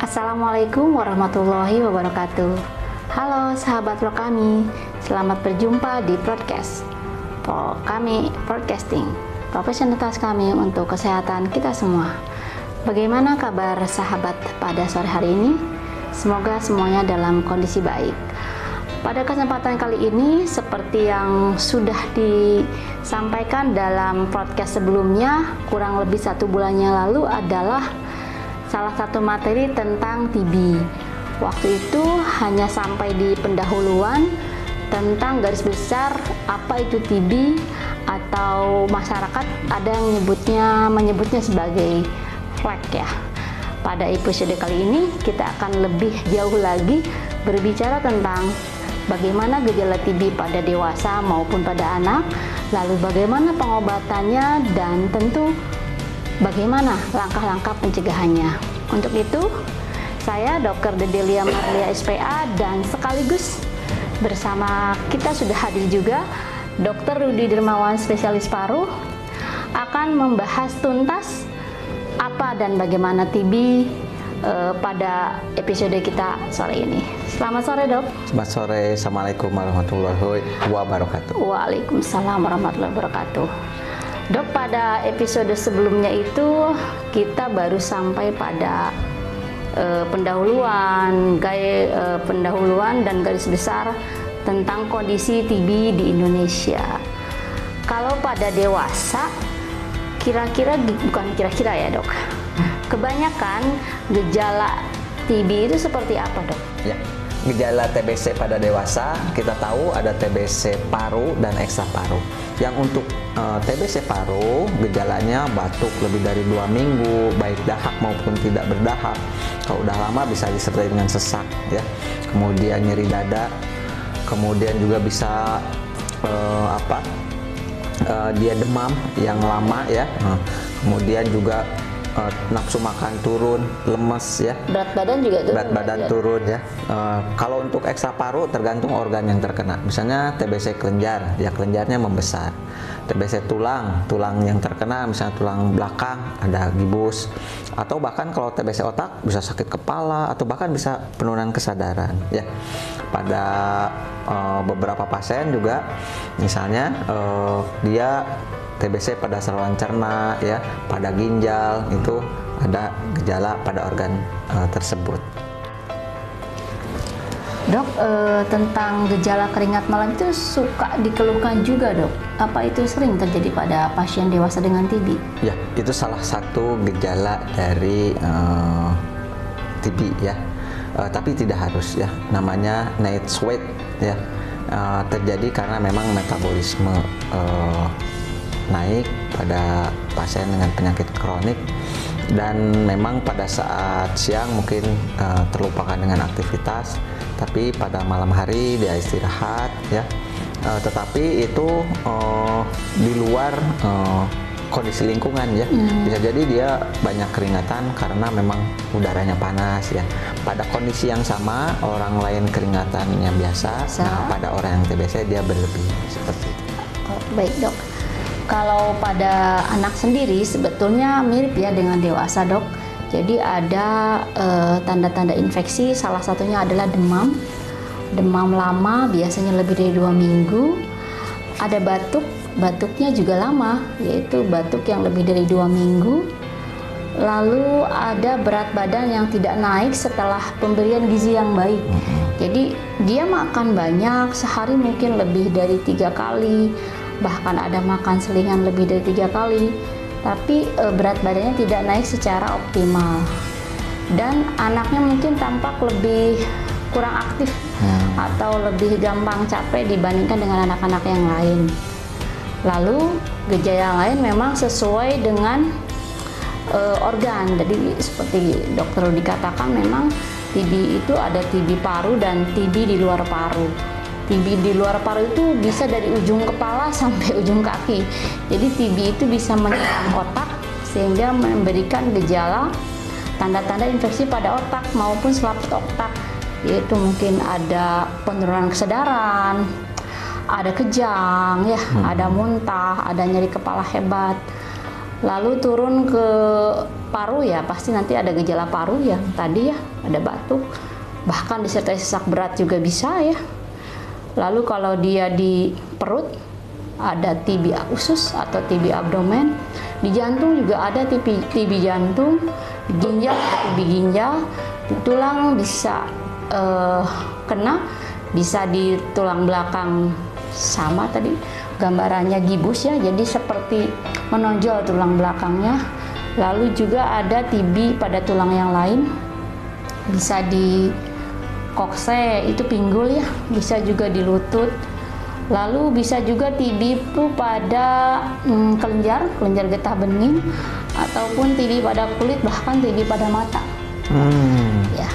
Assalamualaikum warahmatullahi wabarakatuh. Halo sahabat vlog kami, selamat berjumpa di podcast kami Broadcasting, profesionalitas kami untuk kesehatan kita semua. Bagaimana kabar sahabat pada sore hari ini? Semoga semuanya dalam kondisi baik. Pada kesempatan kali ini, seperti yang sudah disampaikan dalam podcast sebelumnya, kurang lebih 1 bulannya lalu adalah salah satu materi tentang TB. Waktu itu hanya sampai di pendahuluan tentang garis besar apa itu TB, atau masyarakat ada yang menyebutnya sebagai flek ya. Pada episode kali ini kita akan lebih jauh lagi berbicara tentang bagaimana gejala TB pada dewasa maupun pada anak, lalu bagaimana pengobatannya, dan tentu bagaimana langkah-langkah pencegahannya. Untuk itu, saya Dr. Dedelia Marlia SPA, dan sekaligus bersama kita sudah hadir juga Dr. Rudi Dermawan, spesialis paru, akan membahas tuntas apa dan bagaimana TB pada episode kita sore ini. Selamat sore, Dok. Selamat sore. Assalamualaikum warahmatullahi wabarakatuh. Waalaikumsalam warahmatullahi wabarakatuh. Dok, pada episode sebelumnya itu kita baru sampai pada pendahuluan dan garis besar tentang kondisi TB di Indonesia. Kalau pada dewasa, bukan kira-kira ya, Dok, kebanyakan gejala TB itu seperti apa, Dok? Ya, gejala TBC pada dewasa kita tahu ada TBC paru dan ekstrak paru. Yang untuk TBC paru, gejalanya batuk lebih dari 2 minggu, baik dahak maupun tidak berdahak. Kalau udah lama bisa disertai dengan sesak ya. Kemudian nyeri dada, kemudian juga bisa dia demam yang lama ya. Kemudian juga nafsu makan turun, lemes ya. Berat badan juga turun. Berat badan turun ya. Kalau untuk ekstrak paru tergantung organ yang terkena. Misalnya TBC kelenjar, ya kelenjarnya membesar. TBC tulang yang terkena, misalnya tulang belakang ada gibus. Atau bahkan kalau TBC otak bisa sakit kepala atau bahkan bisa penurunan kesadaran ya. Pada beberapa pasien juga misalnya dia TBC pada saluran cerna ya, pada ginjal, itu ada gejala pada organ tersebut. Dok, tentang gejala keringat malam itu suka dikeluhkan juga, Dok. Apa itu sering terjadi pada pasien dewasa dengan TB? Ya, itu salah satu gejala dari TB ya. Tapi tidak harus ya, namanya night sweat ya. Terjadi karena memang metabolisme naik pada pasien dengan penyakit kronik, dan memang pada saat siang mungkin terlupakan dengan aktivitas, tapi pada malam hari dia istirahat ya. Tetapi itu di luar kondisi lingkungan ya. Bisa jadi dia banyak keringatan karena memang udaranya panas ya. Pada kondisi yang sama orang lain keringatannya biasa. Nah, pada orang yang TBC dia berlebih seperti itu. Baik, Dok. Kalau pada anak sendiri sebetulnya mirip ya dengan dewasa, Dok. Jadi ada tanda-tanda infeksi, salah satunya adalah demam lama, biasanya lebih dari 2 minggu. Ada batuknya juga lama, yaitu batuk yang lebih dari 2 minggu. Lalu ada berat badan yang tidak naik setelah pemberian gizi yang baik. Jadi dia makan banyak, sehari mungkin lebih dari 3 kali. Bahkan ada makan selingan lebih dari 3 kali, tapi berat badannya tidak naik secara optimal, dan anaknya mungkin tampak lebih kurang aktif atau lebih gampang capek dibandingkan dengan anak-anak yang lain. Lalu gejala lain memang sesuai dengan organ. Jadi seperti dokter dikatakan, memang TB itu ada TB paru dan TB di luar paru. TB di luar paru itu bisa dari ujung kepala sampai ujung kaki. Jadi TB itu bisa menyerang otak sehingga memberikan gejala tanda-tanda infeksi pada otak maupun selaput otak, yaitu mungkin ada penurunan kesadaran, ada kejang ya, ada muntah, ada nyeri kepala hebat. Lalu turun ke paru ya, pasti nanti ada gejala paru yang tadi ya, ada batuk, bahkan disertai sesak berat juga bisa ya. Lalu kalau dia di perut, ada TB usus atau TB abdomen. Di jantung juga ada TB jantung. Di ginjal ada TB ginjal. Di tulang bisa kena, bisa di tulang belakang, sama tadi gambarannya gibus ya, jadi seperti menonjol tulang belakangnya. Lalu juga ada TB pada tulang yang lain, bisa di kokse, itu pinggul ya, bisa juga di lutut. Lalu bisa juga TB itu pada kelenjar getah bening, ataupun TB pada kulit, bahkan TB pada mata. Ya.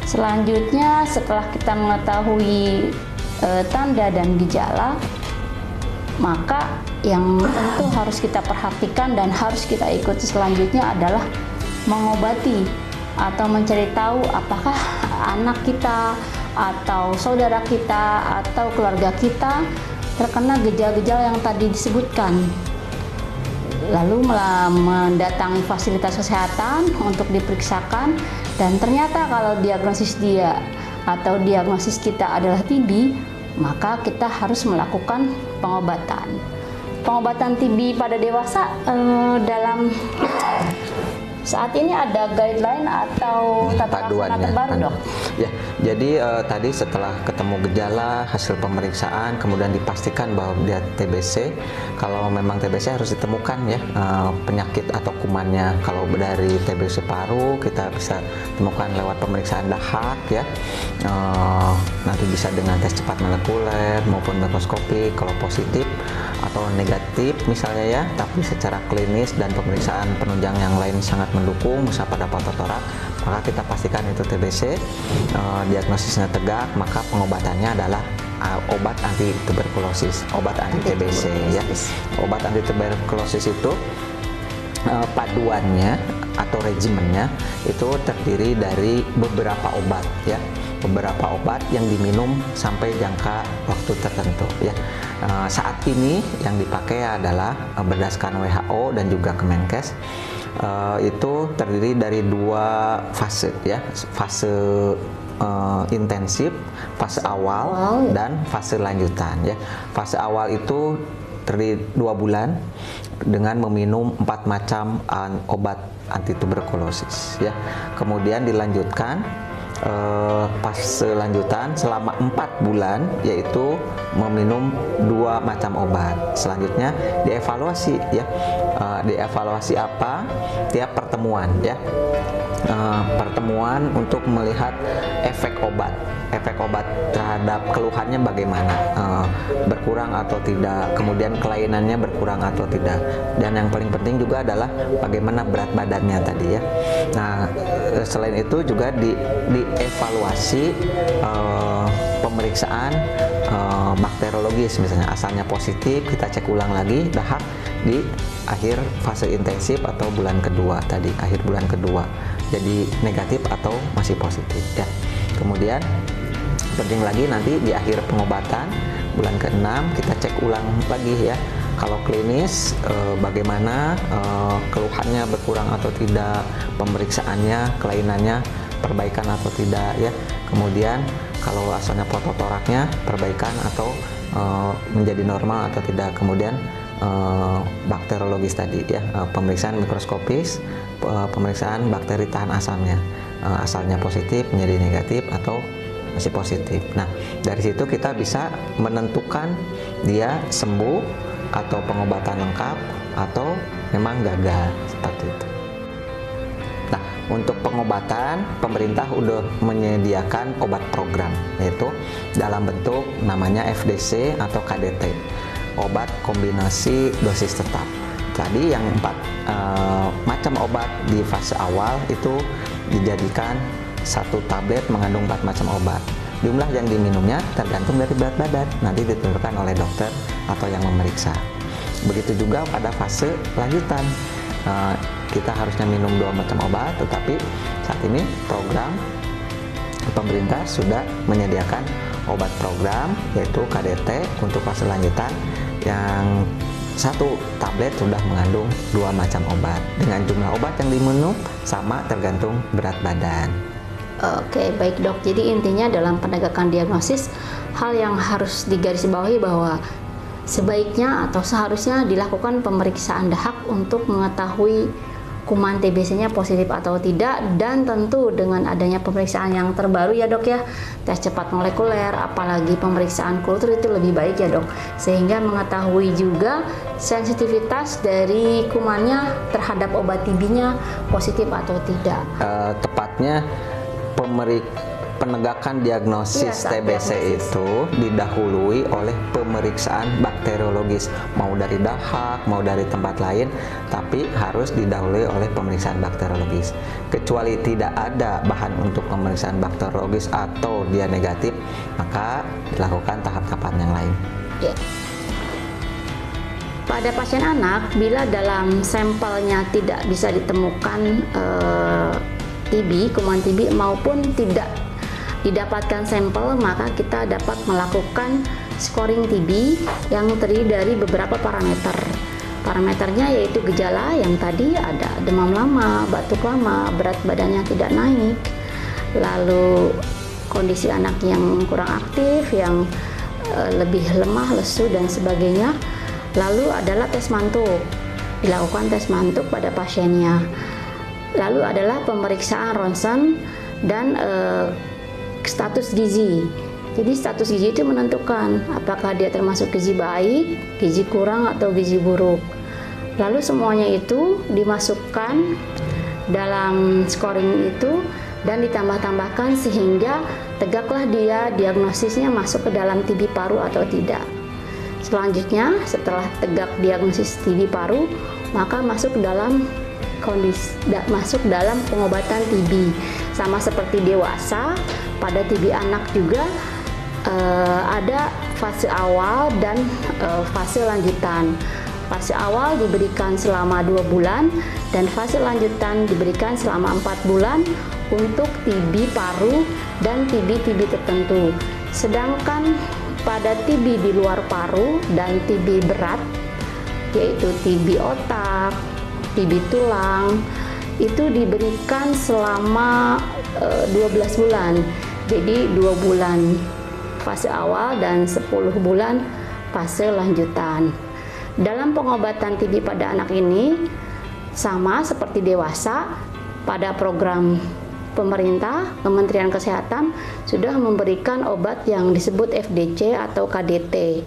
Selanjutnya setelah kita mengetahui tanda dan gejala, maka yang tentu harus kita perhatikan dan harus kita ikuti selanjutnya adalah mengobati atau mencari tahu apakah anak kita atau saudara kita atau keluarga kita terkena gejala-gejala yang tadi disebutkan. Lalu mendatangi fasilitas kesehatan untuk diperiksakan, dan ternyata kalau diagnosis dia atau diagnosis kita adalah TB, maka kita harus melakukan pengobatan. Pengobatan TB pada dewasa dalam saat ini ada guideline atau tata laksana terbaru, Dok? Ya, jadi tadi setelah ketemu gejala, hasil pemeriksaan, kemudian dipastikan bahwa dia TBC. Kalau memang TBC harus ditemukan ya penyakit atau kumannya. Kalau dari TBC paru kita bisa temukan lewat pemeriksaan dahak ya. Nanti bisa dengan tes cepat molekuler maupun mikroskopik. Kalau positif atau negatif misalnya ya, tapi secara klinis dan pemeriksaan penunjang yang lain sangat mendukung, misalnya pada patotorak, maka kita pastikan itu TBC. Diagnosisnya tegak, maka pengobatannya adalah obat anti tuberkulosis, obat anti TBC ya. Obat anti tuberkulosis itu paduannya atau regimennya itu terdiri dari beberapa obat ya, beberapa obat yang diminum sampai jangka waktu tertentu ya. Saat ini yang dipakai adalah berdasarkan WHO dan juga Kemenkes, itu terdiri dari 2 fase ya, fase intensif, fase awal dan fase lanjutan ya. Fase awal itu terdiri 2 bulan dengan meminum 4 macam obat anti tuberkulosis ya. Kemudian dilanjutkan fase lanjutan selama 4 bulan, yaitu meminum 2 macam obat. Selanjutnya dievaluasi ya, dievaluasi apa tiap pertemuan ya. Pertemuan untuk melihat efek obat terhadap keluhannya bagaimana, berkurang atau tidak, kemudian kelainannya berkurang atau tidak, dan yang paling penting juga adalah bagaimana berat badannya tadi ya. Nah, selain itu juga dievaluasi pemeriksaan bakteriologis, misalnya asalnya positif, kita cek ulang lagi dahak di akhir fase intensif atau bulan kedua tadi, akhir bulan kedua, jadi negatif atau masih positif ya. Kemudian penting lagi nanti di akhir pengobatan bulan ke-6 kita cek ulang lagi ya, kalau klinis bagaimana keluhannya berkurang atau tidak, pemeriksaannya, kelainannya perbaikan atau tidak ya. Kemudian kalau asalnya prototoraknya perbaikan atau menjadi normal atau tidak. Kemudian bakteriologis tadi ya, pemeriksaan mikroskopis, pemeriksaan bakteri tahan asamnya, asalnya positif menjadi negatif atau masih positif. Nah, dari situ kita bisa menentukan dia sembuh atau pengobatan lengkap atau memang gagal, seperti itu. Nah, untuk pengobatan pemerintah udah menyediakan obat program, yaitu dalam bentuk namanya FDC atau KDT, obat kombinasi dosis tetap. Tadi yang 4 macam obat di fase awal itu dijadikan 1 tablet mengandung 4 macam obat. Jumlah yang diminumnya tergantung dari berat badan, nanti ditentukan oleh dokter atau yang memeriksa. Begitu juga pada fase lanjutan, kita harusnya minum 2 macam obat, tetapi saat ini program pemerintah sudah menyediakan obat program yaitu KDT untuk fase lanjutan yang satu tablet sudah mengandung 2 macam obat dengan jumlah obat yang diminum sama tergantung berat badan. Oke, baik dok. Jadi intinya dalam penegakan diagnosis, hal yang harus digarisbawahi bahwa sebaiknya atau seharusnya dilakukan pemeriksaan dahak untuk mengetahui kuman TBC-nya positif atau tidak, dan tentu dengan adanya pemeriksaan yang terbaru ya dok ya, tes cepat molekuler, apalagi pemeriksaan kultur itu lebih baik ya dok, sehingga mengetahui juga sensitivitas dari kumannya terhadap obat TB-nya positif atau tidak. Tepatnya penegakan diagnosis TBC itu didahului oleh pemeriksaan bakteriologis, mau dari dahak, mau dari tempat lain, tapi harus didahului oleh pemeriksaan bakteriologis. Kecuali tidak ada bahan untuk pemeriksaan bakteriologis atau dia negatif, maka dilakukan tahap-tahapan yang lain. Ya. Pada pasien anak, bila dalam sampelnya tidak bisa ditemukan TB, kuman TB, maupun tidak didapatkan sampel, maka kita dapat melakukan scoring TB yang terdiri dari beberapa parameter. Parameternya yaitu gejala yang tadi ada demam lama, batuk lama, berat badannya tidak naik, lalu kondisi anak yang kurang aktif, yang lebih lemah, lesu, dan sebagainya. Lalu adalah tes mantuk, dilakukan tes mantuk pada pasiennya. Lalu adalah pemeriksaan ronsen dan status gizi. Jadi status gizi itu menentukan apakah dia termasuk gizi baik, gizi kurang, atau gizi buruk. Lalu semuanya itu dimasukkan dalam scoring itu dan ditambah-tambahkan sehingga tegaklah dia diagnosisnya masuk ke dalam TB paru atau tidak. Selanjutnya setelah tegak diagnosis TB paru, maka masuk dalam pengobatan TB. Sama seperti dewasa, pada TB anak juga ada fase awal dan fase lanjutan. Fase awal diberikan selama 2 bulan dan fase lanjutan diberikan selama 4 bulan untuk TB paru dan TB tertentu. Sedangkan pada TB di luar paru dan TB berat, yaitu TB otak, TB tulang, itu diberikan selama 12 bulan. Jadi 2 bulan fase awal dan 10 bulan fase lanjutan. Dalam pengobatan TB pada anak ini sama seperti dewasa, pada program pemerintah, Kementerian Kesehatan sudah memberikan obat yang disebut FDC atau KDT.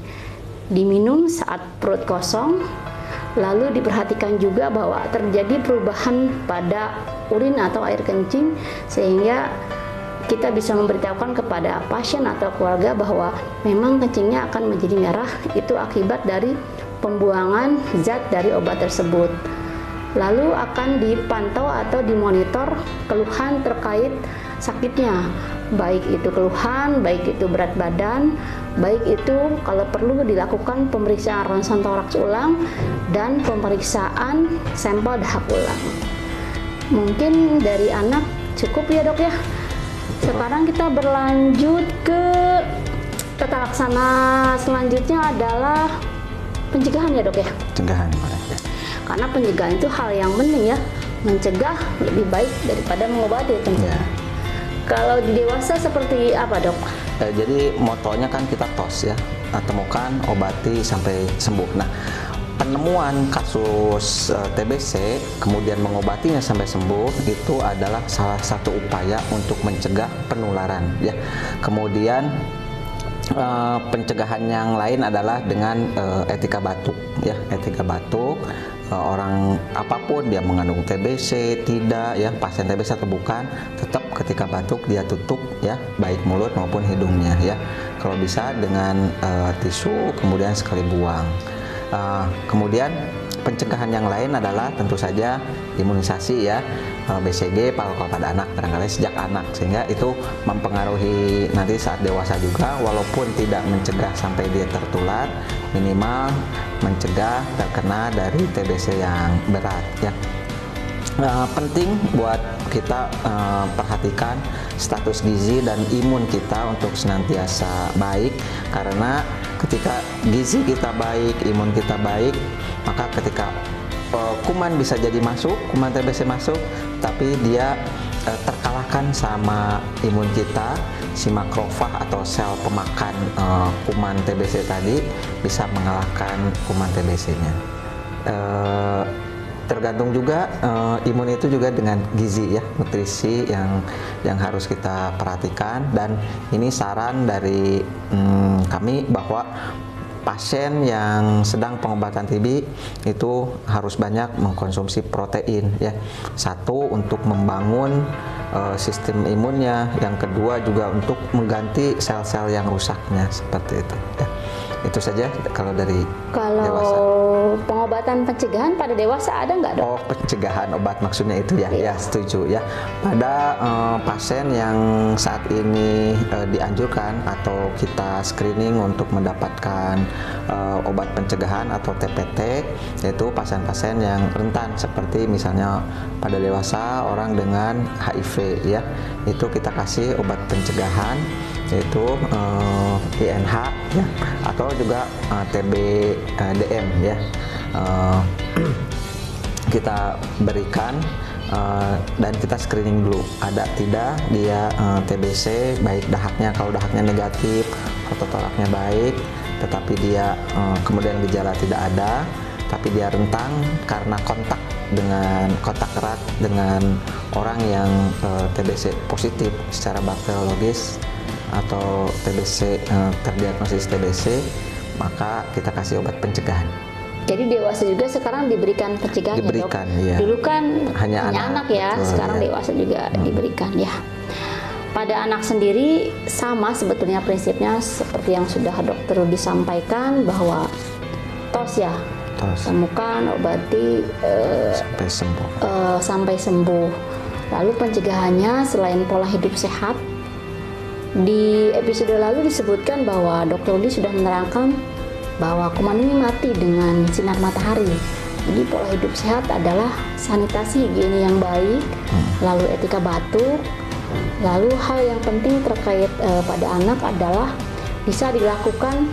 Diminum saat perut kosong, lalu diperhatikan juga bahwa terjadi perubahan pada urin atau air kencing, sehingga kita bisa memberitahukan kepada pasien atau keluarga bahwa memang kencingnya akan menjadi merah, itu akibat dari pembuangan zat dari obat tersebut. Lalu akan dipantau atau dimonitor keluhan terkait sakitnya, baik itu keluhan, baik itu berat badan, baik itu kalau perlu dilakukan pemeriksaan ronsen toraks ulang dan pemeriksaan sampel dahak ulang. Mungkin dari anak cukup ya dok ya. Sekarang kita berlanjut ke tata laksana selanjutnya adalah pencegahan ya dok ya. Pencegahan ya. Karena pencegahan itu hal yang penting ya. Mencegah lebih baik daripada mengobati tentunya. Ya. Kalau di dewasa seperti apa dok? Jadi motonya kan kita TOS ya, temukan, obati sampai sembuh. Nah, penemuan kasus TBC kemudian mengobatinya sampai sembuh itu adalah salah satu upaya untuk mencegah penularan ya. Kemudian pencegahan yang lain adalah dengan etika batuk ya, etika batuk. Orang apapun dia mengandung TBC tidak ya, pasien TBC atau bukan, tetap ketika batuk dia tutup ya, baik mulut maupun hidungnya ya. Kalau bisa dengan tisu kemudian sekali buang. Kemudian pencegahan yang lain adalah tentu saja imunisasi ya, BCG kalau pada anak barangkali sejak anak, sehingga itu mempengaruhi nanti saat dewasa juga, walaupun tidak mencegah sampai dia tertular, minimal mencegah terkena dari TBC yang berat ya. Penting buat kita perhatikan status gizi dan imun kita untuk senantiasa baik, karena ketika gizi kita baik, imun kita baik, Maka ketika kuman bisa jadi masuk, kuman TBC masuk, tapi dia terkalahkan sama imun kita, si makrofag atau sel pemakan kuman TBC tadi bisa mengalahkan kuman TBC-nya. Tergantung juga imun itu juga dengan gizi ya, nutrisi yang harus kita perhatikan, dan ini saran dari kami bahwa pasien yang sedang pengobatan TB itu harus banyak mengkonsumsi protein ya. Satu, untuk membangun sistem imunnya, yang kedua juga untuk mengganti sel-sel yang rusaknya, seperti itu ya. Itu saja kalau dari dewasa. Pengobatan pencegahan pada dewasa ada nggak, Dok? Oh, pencegahan obat maksudnya itu ya. Ya, setuju ya. Pada pasien yang saat ini dianjurkan atau kita screening untuk mendapatkan obat pencegahan atau TPT, yaitu pasien-pasien yang rentan, seperti misalnya pada dewasa orang dengan HIV ya. Itu kita kasih obat pencegahan, yaitu INH ya, atau juga TB-DM ya. Kita berikan dan kita screening dulu ada tidak dia TBC, baik dahaknya, kalau dahaknya negatif, fototoraknya baik, tetapi dia kemudian gejala tidak ada, tapi dia rentan karena kontak erat dengan orang yang TBC positif secara bakteriologis atau TBC terdiagnosis TBC, maka kita kasih obat pencegahan. Jadi dewasa juga sekarang diberikan pencegahan, diberikan, ya, Dok? Ya. Dulu kan hanya anak ya, betul, sekarang ya. Dewasa juga diberikan ya. Pada anak sendiri sama sebetulnya prinsipnya seperti yang sudah Dokter Rudi sampaikan, bahwa tos ya, temukan, obati sampai sembuh. Sampai sembuh. Lalu pencegahannya selain pola hidup sehat, di episode lalu disebutkan bahwa Dokter Rudi sudah menerangkan bahwa kuman ini mati dengan sinar matahari. Jadi pola hidup sehat adalah sanitasi higiene yang baik, lalu etika batuk, lalu hal yang penting terkait pada anak adalah bisa dilakukan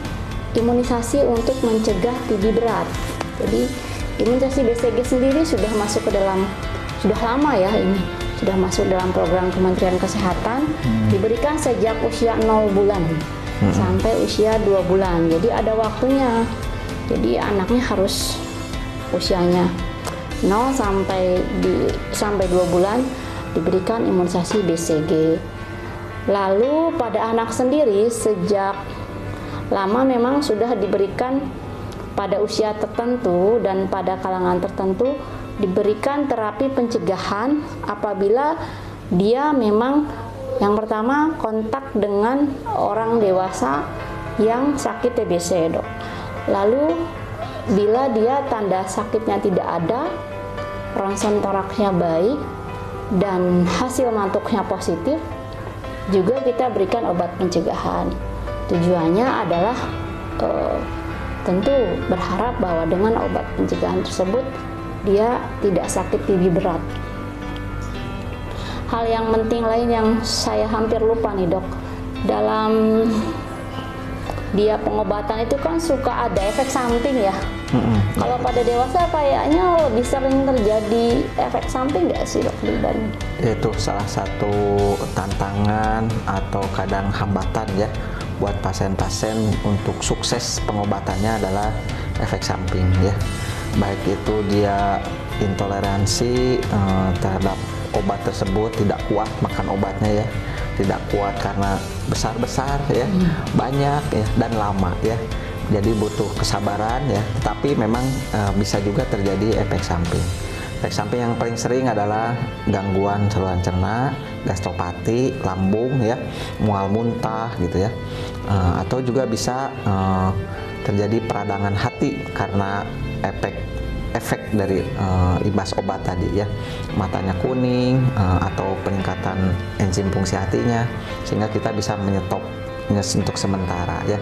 imunisasi untuk mencegah TB berat. Jadi imunisasi BCG sendiri sudah masuk ke dalam, sudah lama ya ini, sudah masuk dalam program Kementerian Kesehatan, diberikan sejak usia 0 bulan sampai usia 2 bulan. Jadi ada waktunya. Jadi anaknya harus usianya 0 sampai 2 bulan diberikan imunisasi BCG. Lalu pada anak sendiri sejak lama memang sudah diberikan pada usia tertentu dan pada kalangan tertentu diberikan terapi pencegahan apabila dia memang yang pertama kontak dengan orang dewasa yang sakit TBC, Dok. Lalu bila dia tanda sakitnya tidak ada, ronsen toraksnya baik, dan hasil mantuknya positif, juga kita berikan obat pencegahan. Tujuannya adalah tentu berharap bahwa dengan obat pencegahan tersebut dia tidak sakit TB berat. Hal yang penting lain yang saya hampir lupa nih, Dok, dalam dia pengobatan itu kan suka ada efek samping ya. Kalau pada dewasa kayaknya lebih sering terjadi efek samping nggak sih, Dok? Itu salah satu tantangan atau kadang hambatan ya buat pasien-pasien untuk sukses pengobatannya adalah efek samping ya. Baik itu dia intoleransi terhadap obat tersebut, tidak kuat makan obatnya ya, tidak kuat karena besar-besar ya, banyak ya, dan lama ya. Jadi butuh kesabaran ya, tapi memang bisa juga terjadi efek samping. Efek samping yang paling sering adalah gangguan saluran cerna, gastropati, lambung ya, mual muntah gitu ya, atau juga bisa terjadi peradangan hati karena efek dari imbas obat tadi ya, matanya kuning atau peningkatan enzim fungsi hatinya, sehingga kita bisa menyetopnya untuk sementara ya.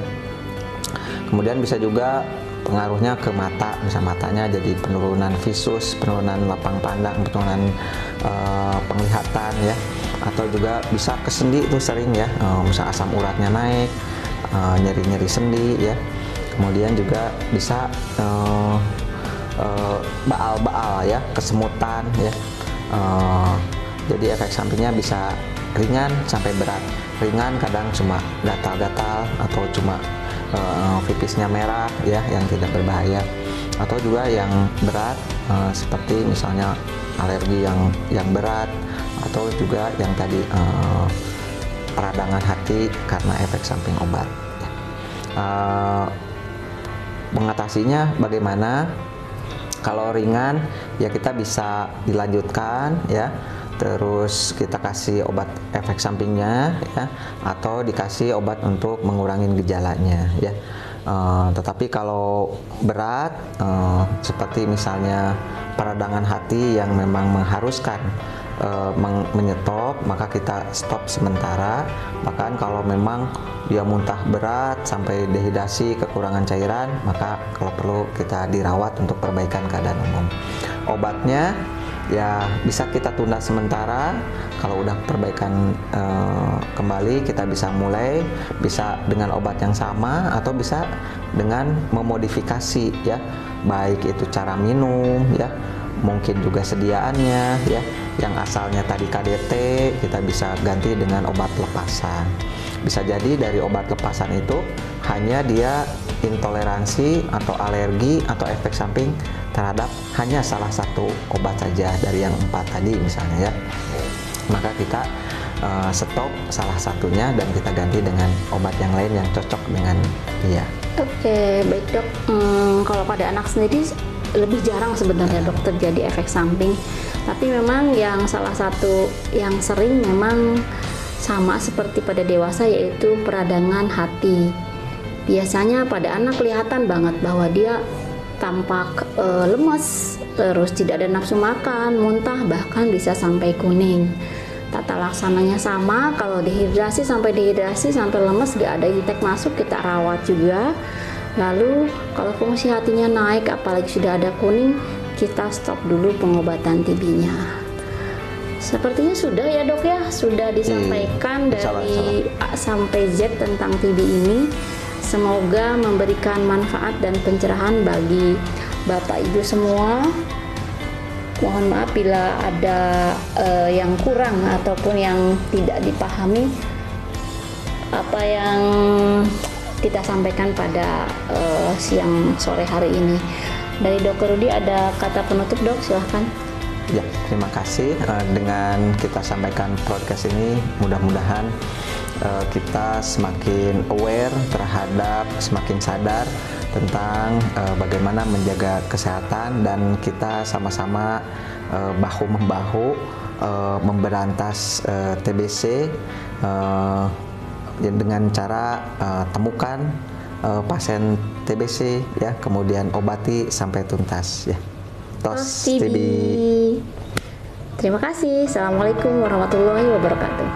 Kemudian bisa juga pengaruhnya ke mata, bisa matanya jadi penurunan visus, penurunan lapang pandang, penurunan penglihatan ya, atau juga bisa ke sendi itu sering ya, misal asam uratnya naik, nyeri-nyeri sendi ya. Kemudian juga bisa baal-baal ya, kesemutan ya. Jadi efek sampingnya bisa ringan sampai berat. Ringan kadang cuma gatal-gatal atau cuma pipisnya merah ya, yang tidak berbahaya. Atau juga yang berat seperti misalnya alergi yang berat, atau juga yang tadi peradangan hati karena efek samping obat. Mengatasinya bagaimana? Kalau ringan ya kita bisa dilanjutkan ya, terus kita kasih obat efek sampingnya ya, atau dikasih obat untuk mengurangi gejalanya ya. Tetapi kalau berat seperti misalnya peradangan hati yang memang mengharuskan menyetop, maka kita stop sementara. Bahkan kalau memang dia muntah berat sampai dehidrasi, kekurangan cairan, maka kalau perlu kita dirawat untuk perbaikan keadaan umum. Obatnya ya bisa kita tunda sementara. Kalau udah perbaikan kembali, kita bisa mulai, bisa dengan obat yang sama atau bisa dengan memodifikasi ya, baik itu cara minum ya, mungkin juga sediaannya ya. Yang asalnya tadi KDT kita bisa ganti dengan obat lepasan. Bisa jadi dari obat lepasan itu hanya dia intoleransi atau alergi atau efek samping terhadap hanya salah satu obat saja dari yang 4 tadi misalnya ya. Maka kita stop salah satunya dan kita ganti dengan obat yang lain yang cocok dengan dia. Oke, baik dok. Kalau pada anak sendiri lebih jarang sebenarnya dok terjadi efek samping, tapi memang yang salah satu yang sering memang sama seperti pada dewasa, yaitu peradangan hati. Biasanya pada anak kelihatan banget bahwa dia tampak lemes, terus tidak ada nafsu makan, muntah, bahkan bisa sampai kuning. Tata laksananya sama, kalau dehidrasi sampai lemes, gak ada intek masuk, kita rawat juga. Lalu kalau fungsi hatinya naik, apalagi sudah ada kuning, kita stop dulu pengobatan TB-nya. Sepertinya sudah ya dok ya, sudah disampaikan dari A sampai Z tentang TB ini. Semoga memberikan manfaat dan pencerahan bagi Bapak Ibu semua. Mohon maaf bila ada yang kurang ataupun yang tidak dipahami apa yang kita sampaikan pada siang sore hari ini. Dari Dr. Rudi ada kata penutup dok, silahkan. Ya, terima kasih. Dengan kita sampaikan podcast ini, mudah-mudahan kita semakin aware terhadap, semakin sadar tentang bagaimana menjaga kesehatan, dan kita sama-sama bahu-membahu memberantas TBC dengan cara temukan pasien TBC ya, kemudian obati sampai tuntas ya. Tos TB. Terima kasih. Assalamualaikum warahmatullahi wabarakatuh.